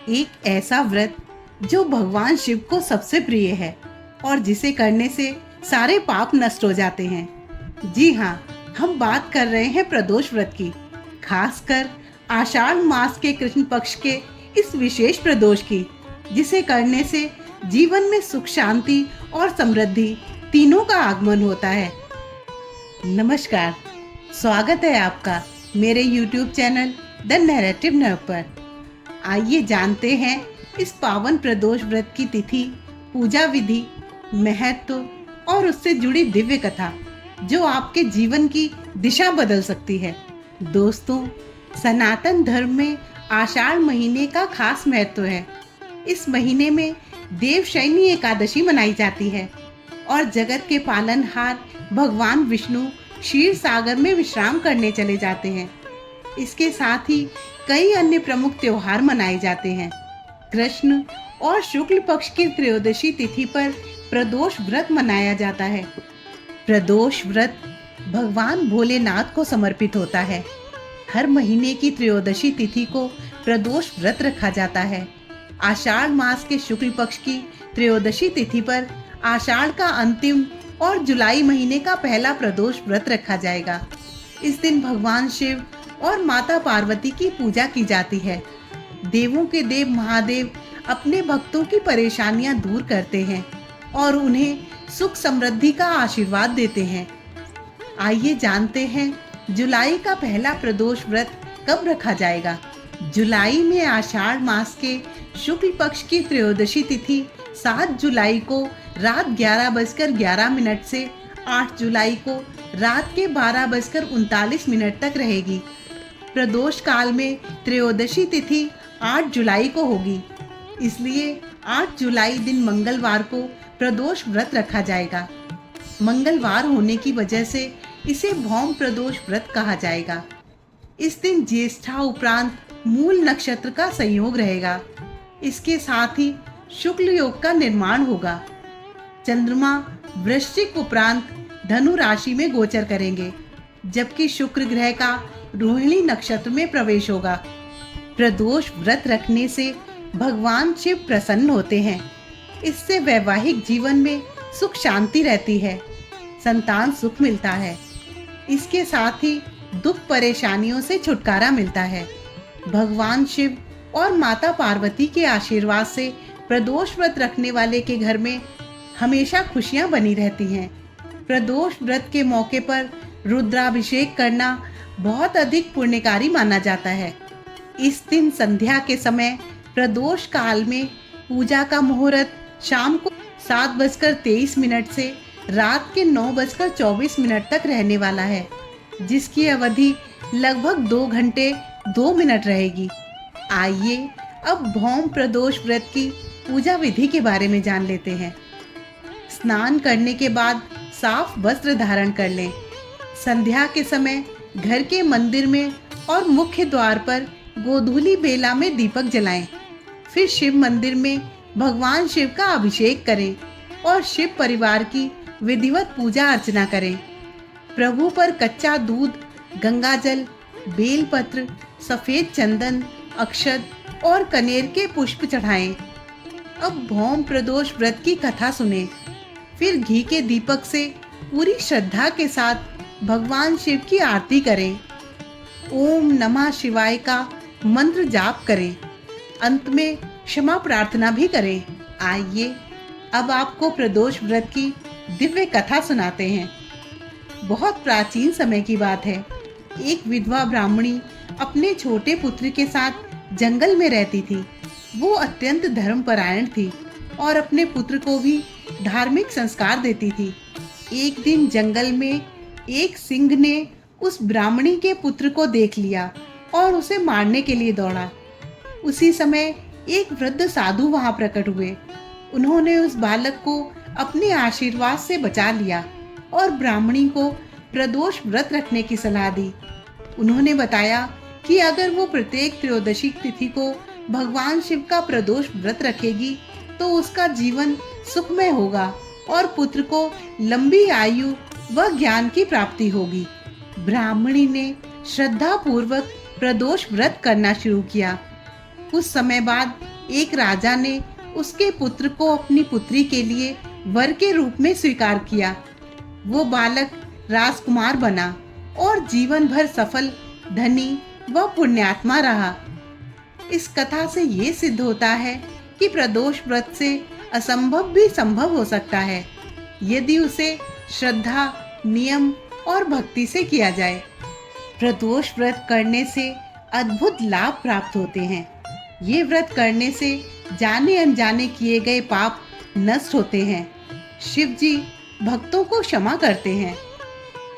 एक ऐसा व्रत जो भगवान शिव को सबसे प्रिय है और जिसे करने से सारे पाप नष्ट हो जाते हैं। जी हाँ, हम बात कर रहे हैं प्रदोष व्रत की, खासकर आषाढ़ मास के कृष्ण पक्ष के इस विशेष प्रदोष की, जिसे करने से जीवन में सुख, शांति और समृद्धि तीनों का आगमन होता है। नमस्कार, स्वागत है आपका मेरे YouTube channel the narrative nerve पर। आइए जानते हैं इस पावन प्रदोष व्रत की तिथि, पूजा विधि, महत्व और उससे जुड़ी दिव्य कथा जो आपके जीवन की दिशा बदल सकती है। दोस्तों, सनातन धर्म में आषाढ़ महीने का खास महत्व है। इस महीने में देवशयनी एकादशी मनाई जाती है और जगत के पालनहार भगवान विष्णु क्षीर सागर में विश्राम करने चले जाते हैं। इसके साथ ही कई अन्य प्रमुख त्योहार मनाए जाते हैं। कृष्ण और शुक्ल पक्ष की त्रयोदशी तिथि पर प्रदोष व्रत मनाया जाता है। प्रदोष व्रत भगवान भोलेनाथ को समर्पित होता है। हर महीने की त्रयोदशी तिथि को प्रदोष व्रत रखा जाता है। आषाढ़ मास के शुक्ल पक्ष की त्रयोदशी तिथि पर आषाढ़ का अंतिम और जुलाई महीने का पहला प्रदोष व्रत रखा जाएगा। इस दिन भगवान शिव और माता पार्वती की पूजा की जाती है। देवों के देव महादेव अपने भक्तों की परेशानियां दूर करते हैं और उन्हें सुख समृद्धि का आशीर्वाद देते हैं। आइए जानते हैं जुलाई का पहला प्रदोष व्रत कब रखा जाएगा। जुलाई में आषाढ़ मास के शुक्ल पक्ष की त्रयोदशी तिथि 7 जुलाई को रात 11:11 से 8 जुलाई को रात के 12:39 तक रहेगी। प्रदोष काल में त्रयोदशी तिथि 8 जुलाई को होगी, इसलिए 8 जुलाई दिन मंगलवार को प्रदोष व्रत रखा जाएगा। मंगलवार होने की वजह से इसे भौम प्रदोष व्रत कहा जाएगा। इस दिन ज्येष्ठा उपरांत मूल नक्षत्र का संयोग रहेगा। इसके साथ ही शुक्ल योग का निर्माण होगा। चंद्रमा वृश्चिक उपरांत धनु राशि में गोचर करेंगे, जबकि शुक्र ग्रह का रोहिणी नक्षत्र में प्रवेश होगा। प्रदोष व्रत रखने से भगवान शिव प्रसन्न होते हैं। इससे वैवाहिक जीवन में सुख शांति रहती है, संतान सुख मिलता है। इसके साथ ही दुख परेशानियों से छुटकारा मिलता है। भगवान शिव और माता पार्वती के आशीर्वाद से प्रदोष व्रत रखने वाले के घर में हमेशा खुशियां बनी रहती हैं। प्रदोष व्रत के मौके पर रुद्राभिषेक करना बहुत अधिक पुण्यकारी माना जाता है। इस दिन संध्या के समय प्रदोष काल में पूजा का मुहूर्त शाम को 7:23 से रात के 9:24 तक रहने वाला है, जिसकी अवधि लगभग 2 घंटे 2 मिनट रहेगी। आइए अब भौम प्रदोष व्रत की पूजा विधि के बारे में जान लेते हैं। स्नान करने के बाद साफ वस्त्र धारण कर लें। संध्या के समय घर के मंदिर में और मुख्य द्वार पर गोधूली बेला में दीपक जलाएं। फिर शिव मंदिर में भगवान शिव का अभिषेक करें और शिव परिवार की विधिवत पूजा अर्चना करें। प्रभु पर कच्चा दूध, गंगाजल, बेलपत्र, सफेद चंदन, अक्षत और कनेर के पुष्प चढ़ाएं। अब भौम प्रदोष व्रत की कथा सुनें। फिर घी के दीपक से पूरी श्रद्धा के साथ भगवान शिव की आरती करें। ओम नमः शिवाय का मंत्र जाप करें। अंत में क्षमा प्रार्थना भी करें। आइए अब आपको प्रदोष व्रत की दिव्य कथा सुनाते हैं। बहुत प्राचीन समय की बात है। एक विधवा ब्राह्मणी अपने छोटे पुत्र के साथ जंगल में रहती थी। वो अत्यंत धर्मपरायण थी और अपने पुत्र को भी धार्मिक संस्कार देती थी। एक दिन जंगल में एक सिंह ने उस ब्राह्मणी के पुत्र को देख लिया और उसे मारने के लिए दौड़ा। उसी समय एक वृद्ध साधु वहां प्रकट हुए। उन्होंने उस बालक को अपने आशीर्वाद से बचा लिया और ब्राह्मणी को प्रदोष व्रत रखने की सलाह दी। उन्होंने बताया कि अगर वो प्रत्येक त्रयोदशी तिथि को भगवान शिव का प्रदोष व्रत रखेगी तो उसका जीवन सुखमय होगा और पुत्र को लंबी आयु व ज्ञान की प्राप्ति होगी। ब्राह्मणी ने श्रद्धा पूर्वक प्रदोष व्रत करना शुरू किया। कुछ समय बाद एक राजा ने उसके पुत्र को अपनी पुत्री के लिए वर के रूप में स्वीकार किया। वो बालक राजकुमार बना और जीवन भर सफल, धनी व पुण्यात्मा रहा। इस कथा से ये सिद्ध होता है कि प्रदोष व्रत से असंभव भी संभव हो सकता है, यदि उसे श्रद्धा, नियम और भक्ति से किया जाए। प्रदोष व्रत करने से अद्भुत लाभ प्राप्त होते हैं। ये व्रत करने से जाने अनजाने किए गए पाप नष्ट होते हैं। शिव जी भक्तों को क्षमा करते हैं।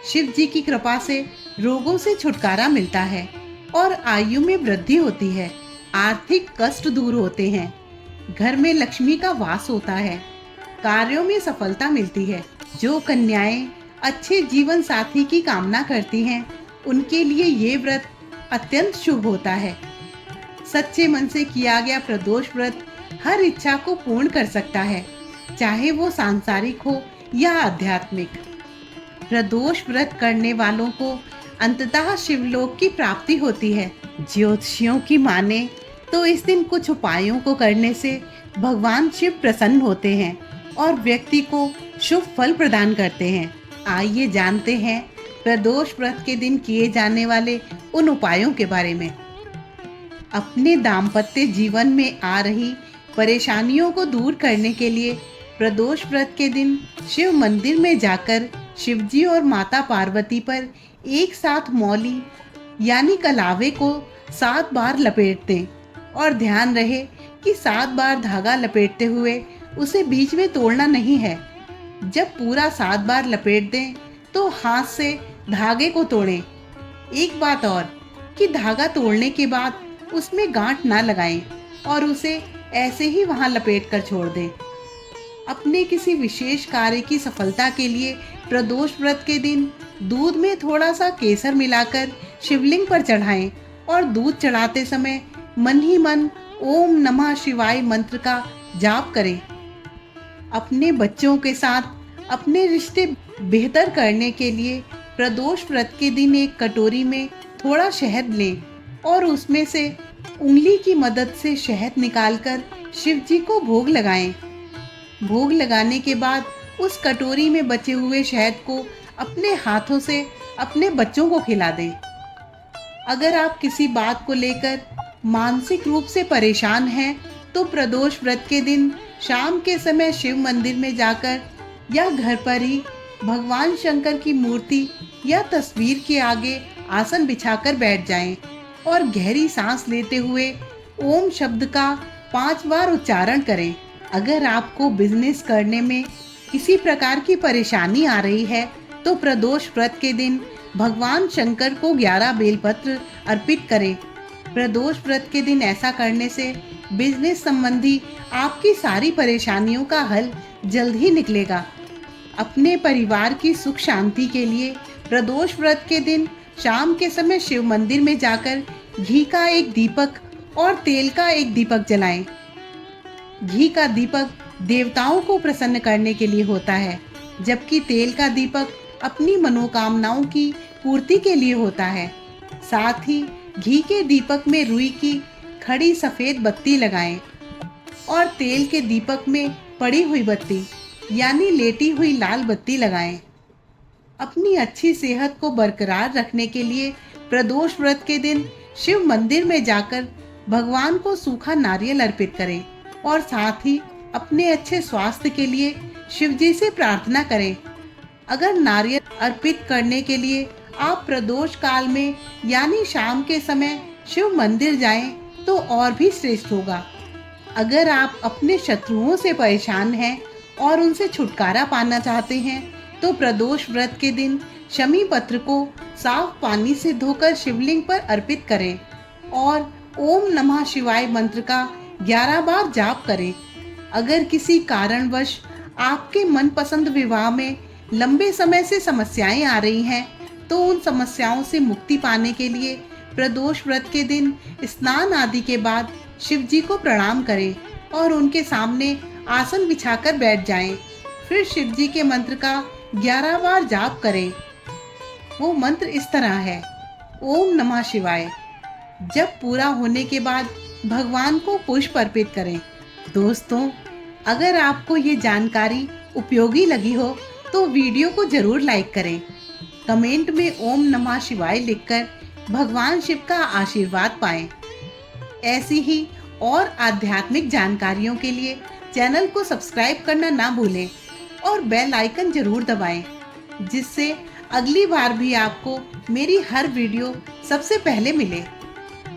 शिव जी की कृपा से रोगों से छुटकारा मिलता है और आयु में वृद्धि होती है। आर्थिक कष्ट दूर होते हैं। घर में लक्ष्मी का वास होता है। कार्यों में सफलता मिलती है। जो कन्याएं अच्छे जीवन साथी की कामना करती हैं, उनके लिए ये व्रत अत्यंत शुभ होता है। सच्चे मन से किया गया प्रदोष व्रत हर इच्छा को पूर्ण कर सकता है, चाहे वो सांसारिक हो या आध्यात्मिक। प्रदोष व्रत करने वालों को अंततः शिवलोक की प्राप्ति होती है। ज्योतिषियों की माने तो इस दिन कुछ उपायों को करने से भगवान शिव प्रसन्न होते हैं और व्यक्ति को शुभ फल प्रदान करते हैं। आइए जानते हैं प्रदोष व्रत के दिन किए जाने वाले उन उपायों के बारे में। अपने दाम्पत्य जीवन में आ रही परेशानियों को दूर करने के लिए प्रदोष व्रत के दिन शिव मंदिर में जाकर शिवजी और माता पार्वती पर एक साथ मौली यानी कलावे को 7 बार लपेट दें और ध्यान रहे कि 7 बार धागा लपेटते हुए उसे बीच में तोड़ना नहीं है। जब पूरा 7 बार लपेट दें तो हाथ से धागे को तोड़ें। एक बात और कि धागा तोड़ने के बाद उसमें गांठ ना लगाएं और उसे ऐसे ही वहां लपेट कर छोड़ दें। अपने किसी विशेष कार्य की सफलता के लिए प्रदोष व्रत के दिन दूध में थोड़ा सा केसर मिलाकर शिवलिंग पर चढ़ाएं और दूध चढ़ाते समय मन ही मन ओम नमः शिवाय मंत्र का जाप करें। अपने बच्चों के साथ अपने रिश्ते बेहतर करने के लिए प्रदोष व्रत के दिन एक कटोरी में थोड़ा शहद लें और उसमें से उंगली की मदद से शहद निकालकर शिव जी को भोग लगाएं। भोग लगाने के बाद उस कटोरी में बचे हुए शहद को अपने हाथों से अपने बच्चों को खिला दें। अगर आप किसी बात को लेकर मानसिक रूप से परेशान हैं, तो प्रदोष व्रत के दिन शाम के समय शिव मंदिर में जाकर या घर पर ही भगवान शंकर की मूर्ति या तस्वीर के आगे आसन बिछाकर बैठ जाएं और गहरी सांस लेते हुए ओम शब्द का 5 बार उच्चारण करें। अगर आपको बिजनेस करने में किसी प्रकार की परेशानी आ रही है, तो प्रदोष व्रत के दिन भगवान शंकर को 11 बेलपत्र अर्पित करें। प्रदोष व्रत के दिन ऐसा करने से बिजनेस संबंधी आपकी सारी परेशानियों का हल जल्द ही निकलेगा। अपने परिवार की सुख शांति के लिए प्रदोष व्रत के दिन शाम के समय शिव मंदिर में जाकर घी का एक दीपक और तेल का एक दीपक जलाएं। घी का दीपक देवताओं को प्रसन्न करने के लिए होता है, जबकि तेल का दीपक अपनी मनोकामनाओं की पूर्ति के लिए होता है। साथ ही घी के दीपक में रुई की खड़ी सफेद बत्ती लगाएं और तेल के दीपक में पड़ी हुई बत्ती यानी लेटी हुई लाल बत्ती लगाएं। अपनी अच्छी सेहत को बरकरार रखने के लिए प्रदोष व्रत के दिन शिव मंदिर में जाकर भगवान को सूखा नारियल अर्पित करें और साथ ही अपने अच्छे स्वास्थ्य के लिए शिव जी से प्रार्थना करें। अगर नारियल अर्पित करने के लिए आप प्रदोष काल में यानी शाम के समय शिव मंदिर जाएं तो और भी श्रेष्ठ होगा। अगर आप अपने शत्रुओं से परेशान हैं और उनसे छुटकारा पाना चाहते हैं, तो प्रदोष व्रत के दिन शमी पत्र को साफ पानी से धोकर शिवलिंग पर अर्पित करें और ओम नमः शिवाय मंत्र का 11 बार जाप करें। अगर किसी कारणवश आपके मनपसंद विवाह में लंबे समय से समस्याएं आ रही हैं, तो उन समस्याओं से मुक्ति पाने के लिए प्रदोष व्रत के दिन स्नान आदि के बाद शिव जी को प्रणाम करें और उनके सामने आसन बिछाकर बैठ जाएं। फिर शिव जी के मंत्र का 11 बार जाप करें। वो मंत्र इस तरह है, ओम नमः शिवाय। जब पूरा होने के बाद भगवान को पुष्प अर्पित करें। दोस्तों, अगर आपको ये जानकारी उपयोगी लगी हो तो वीडियो को जरूर लाइक करें। कमेंट में ओम नमः शिवाय लिखकर भगवान शिव का आशीर्वाद पाएं। ऐसी ही और आध्यात्मिक जानकारियों के लिए चैनल को सब्सक्राइब करना ना भूलें और बेल आइकन जरूर दबाएं, जिससे अगली बार भी आपको मेरी हर वीडियो सबसे पहले मिले।